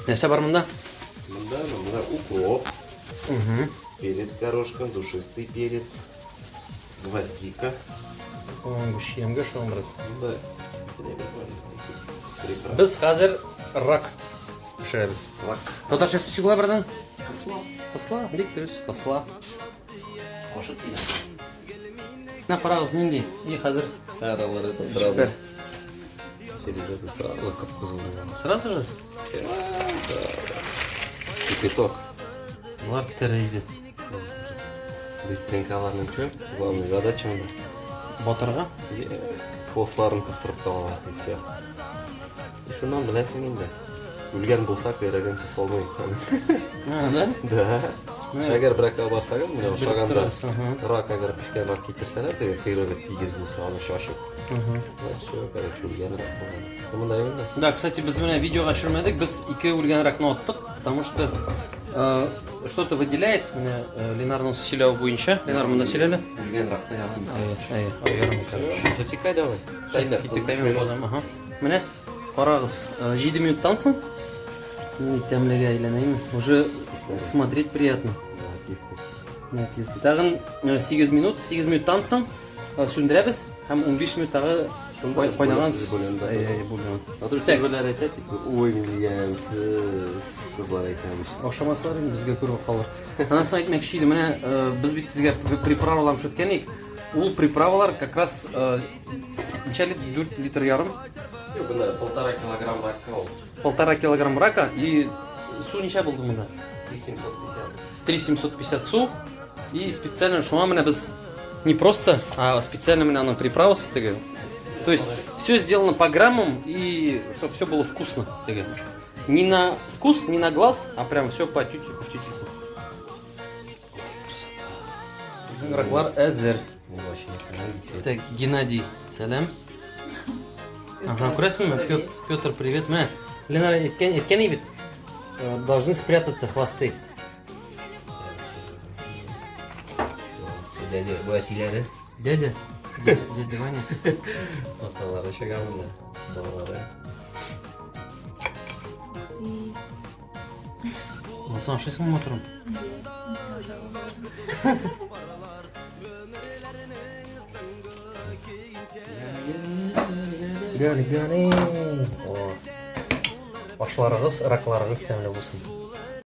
Нәрсе бар мұнда? Мында укроп, перец горошком, душистый перец, гвоздика. Гүшемге шоң брат. Да. Біз қазір рак пішіреміз. Рак. Татарша сычыгла брадан? Кысла. Қысла, бек дұрыс, қысла. Қошыт дейді. На парағыз нендей? И қазір Аралары супер. Середады сразу кап-кызыл. Сразу же? Кипяток. Бұлар тірейді. Быстренько аларның чö? Главная задача мында. Батырға? Хвостларын кыстырып қалалар. Шунан білесің енді. Өлген болса кайраган кыса алмай. Да? Да. Әгер бракқа барсаң, мына ошағанда Тұрасың. рак әгер пішкен алып кетірсәләр, теге кайрага тигез болса, аны шашып. Все, короче, өлген рак болған. Мындай енді. Да, кстати, біз мына видеоға түсірмедік, біз екі өлген ракны аттық, потому что что-то выделяет міне Ленарның селяуы бойынша. Ленар мында селелі? Өлген ракны Ярым. Затекай давай. Таймер. Кеттік таймер боламын. Міне, қарағыз, 7 минуттан соң тәмлеге айленеймін. Уже смотреть приятно. Тағын 8 минуттан соң сөндірәбіз, һәм 15 минуттағы қойнаған бөлген. Так, бөлер айтады, ой, милиямсыз, қызлар айтамыз. Оқшамасылар енді бізге көріп қалыр. Анасын айтмекші еді, міне біз бит сізге приправаларым шөткенік. Ол приправалар как раз нече 4 литр ярым. Бұнда 1,5 килограмм ракка ол. 1,5 килограмм рака и су нече болды мұнда? 3750. 3750 су. И специально шума міне біз не просто, а специально міне ана приправасы теге. То есть все сделано по граммам и чтобы все было вкусно теге. Не на вкус, не на глаз, а прям все по тютельку в тютельку. Раклар әзір. Так, Геннадий, сәлем. Ага, көресің бе? Петр, привет. Міне, Ленар еткен ебет. Должны спрятаться хвосты. Дядя, bu etileri. Дядя Ваня. Ataları şakamında. Doğruları. Nasıl açıyorsun bu motorun? Gani. Башларыгыз, ракларыгыз тәмле булсын.